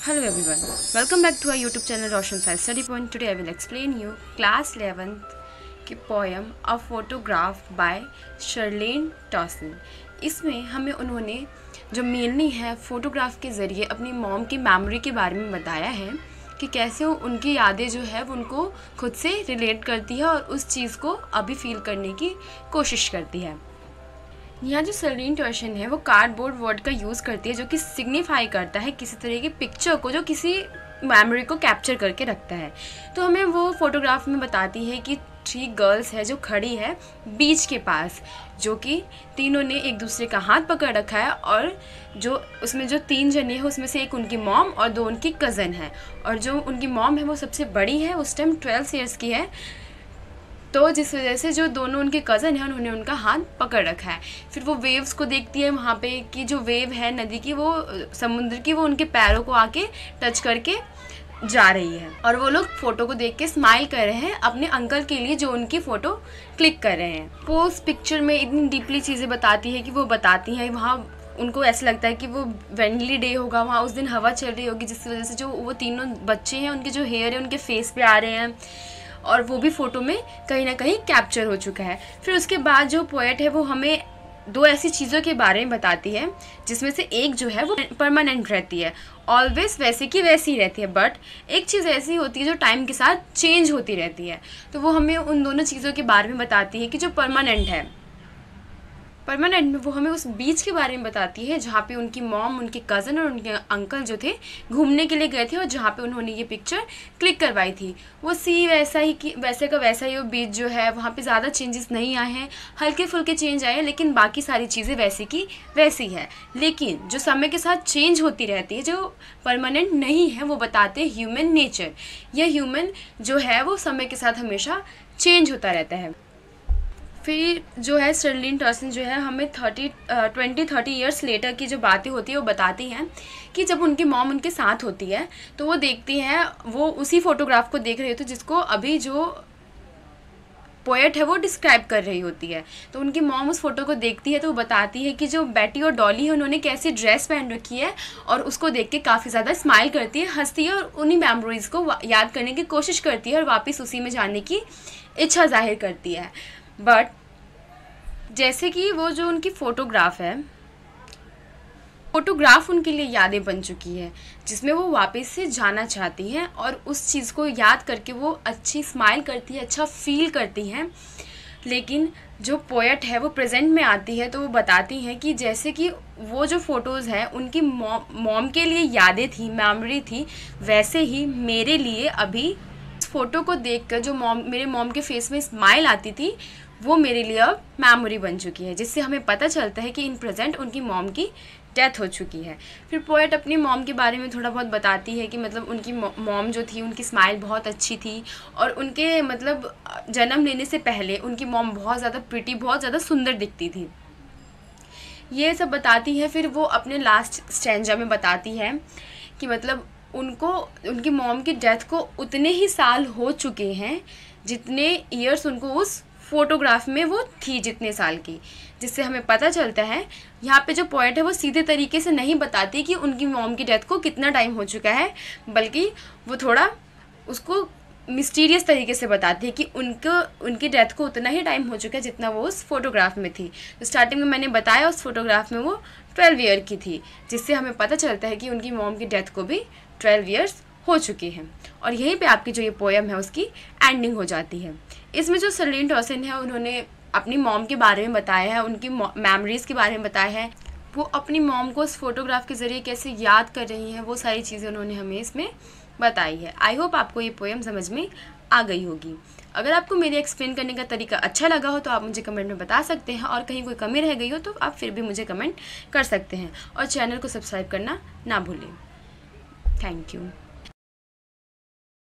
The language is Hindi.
Hello everyone, welcome back to our YouTube channel Roshan Science Study Point. Today I will explain you class 11th की poem A Photograph by Charlene Towson. इसमें हमें उन्होंने जो मेनली है फोटोग्राफ के ज़रिए अपनी मॉम की मेमोरी के बारे में बताया है कि कैसे उनकी यादें जो है वो उनको खुद से रिलेट करती है और उस चीज़ को अभी फील करने की कोशिश करती है। यहाँ जो सरलीन टॉसन है वो कार्डबोर्ड वर्ड का यूज़ करती है जो कि सिग्निफाई करता है किसी तरह की पिक्चर को जो किसी मेमोरी को कैप्चर करके रखता है। तो हमें वो फोटोग्राफ में बताती है कि 3 गर्ल्स है जो खड़ी है बीच के पास, जो कि तीनों ने एक दूसरे का हाथ पकड़ रखा है और जो उसमें जो 3 जने हैं उसमें से एक उनकी मॉम और 2 उनकी कज़न है, और जो उनकी मॉम है वो सबसे बड़ी है, उस टाइम 12 ईयर्स की है। तो जिस वजह से जो दोनों उनके कज़न हैं उन्होंने उनका हाथ पकड़ रखा है। फिर वो वेव्स को देखती है वहाँ पे कि जो वेव है नदी की, वो समुद्र की, वो उनके पैरों को आके टच करके जा रही है, और वो लोग फ़ोटो को देख के स्माइल कर रहे हैं अपने अंकल के लिए जो उनकी फ़ोटो क्लिक कर रहे हैं। वो उस पिक्चर में इतनी डीपली चीज़ें बताती है कि वो बताती हैं वहाँ उनको ऐसा लगता है कि वो वेंडली डे होगा, वहाँ उस दिन हवा चल रही होगी, जिसकी वजह से जो वो तीनों बच्चे हैं उनके जो हेयर है उनके फेस पे आ रहे हैं और वो भी फ़ोटो में कहीं ना कहीं कैप्चर हो चुका है। फिर उसके बाद जो पोएट है वो हमें 2 ऐसी चीज़ों के बारे में बताती है जिसमें से एक जो है वो परमानेंट रहती है, ऑलवेज वैसे की वैसी रहती है, बट एक चीज़ ऐसी होती है जो टाइम के साथ चेंज होती रहती है। तो वो हमें उन दोनों चीज़ों के बारे में बताती है कि जो परमानेंट है, परमानेंट में वो हमें उस बीच के बारे में बताती है जहाँ पे उनकी मॉम, उनके कज़न और उनके अंकल जो थे घूमने के लिए गए थे और जहाँ पे उन्होंने ये पिक्चर क्लिक करवाई थी। वो सी वैसा ही कि वैसे का वैसा ही वो बीच जो है वहाँ पे ज़्यादा चेंजेस नहीं आए हैं, हल्के फुल्के चेंज आए हैं, लेकिन बाकी सारी चीज़ें वैसी की वैसी है। लेकिन जो समय के साथ चेंज होती रहती है, जो परमानेंट नहीं है, वो बताते हैं ह्यूमन नेचर। यह ह्यूमन जो है वो समय के साथ हमेशा चेंज होता रहता है। फिर जो है सरलीन टॉसन जो है हमें 20-30 ईयर्स लेटर की जो बातें होती है वो बताती हैं कि जब उनकी मॉम उनके साथ होती है तो वो देखती हैं, वो उसी फ़ोटोग्राफ को देख रही होती है जिसको अभी जो पोएट है वो डिस्क्राइब कर रही होती है। तो उनकी मॉम उस फोटो को देखती है तो वो बताती है कि जो बेटी और डॉली है उन्होंने कैसी ड्रेस पहन रखी है, और उसको देख के काफ़ी ज़्यादा स्माइल करती है, हंसती है और उन्हीं मेमोरीज़ को याद करने की कोशिश करती है और वापस उसी में जाने की इच्छा जाहिर करती है। बट जैसे कि वो जो उनकी फ़ोटोग्राफ है, फ़ोटोग्राफ उनके लिए यादें बन चुकी है जिसमें वो वापस से जाना चाहती हैं और उस चीज़ को याद करके वो अच्छी स्माइल करती है, अच्छा फील करती हैं। लेकिन जो पोएट है वो प्रेजेंट में आती है तो वो बताती हैं कि जैसे कि वो जो फ़ोटोज़ हैं उनकी मॉम के लिए यादें थी, मेमोरी थी, वैसे ही मेरे लिए अभी इस फ़ोटो को देखकर जो मेरे मॉम के फेस में स्माइल आती थी वो मेरे लिए अब मेमोरी बन चुकी है, जिससे हमें पता चलता है कि इन प्रेजेंट उनकी मॉम की डेथ हो चुकी है। फिर पोएट अपनी मॉम के बारे में थोड़ा बहुत बताती है कि मतलब उनकी मॉम जो थी उनकी स्माइल बहुत अच्छी थी और उनके मतलब जन्म लेने से पहले उनकी मॉम बहुत ज़्यादा प्रिटी, बहुत ज़्यादा सुंदर दिखती थी, ये सब बताती है। फिर वो अपने लास्ट स्टैंजा में बताती है कि मतलब उनकी मॉम की डेथ को उतने ही साल हो चुके हैं जितने ईयर्स उनको उस फोटोग्राफ में वो थी, जितने साल की, जिससे हमें पता चलता है यहाँ पे जो पोएट है वो सीधे तरीके से नहीं बताती कि उनकी मॉम की डेथ को कितना टाइम हो चुका है, बल्कि वो थोड़ा उसको मिस्टीरियस तरीके से बताती है कि उनकी डेथ को उतना ही टाइम हो चुका है जितना वो उस फोटोग्राफ में थी। तो स्टार्टिंग में मैंने बताया उस फोटोग्राफ में वो 12 ईयर की थी, जिससे हमें पता चलता है कि उनकी मॉम की डेथ को भी 12 ईयर्स हो चुके हैं। और यहीं पे आपकी जो ये पोएम है उसकी एंडिंग हो जाती है। इसमें जो सरलीन टॉसन है उन्होंने अपनी मॉम के बारे में बताया है, उनकी मेमोरीज़ के बारे में बताया है, वो अपनी मॉम को उस फोटोग्राफ के ज़रिए कैसे याद कर रही हैं, वो सारी चीज़ें उन्होंने हमें इसमें बताई है। आई होप आपको ये पोएम समझ में आ गई होगी। अगर आपको मेरे एक्सप्लेन करने का तरीका अच्छा लगा हो तो आप मुझे कमेंट में बता सकते हैं, और कहीं कोई कमी रह गई हो तो आप फिर भी मुझे कमेंट कर सकते हैं, और चैनल को सब्सक्राइब करना ना भूलें। Thank you.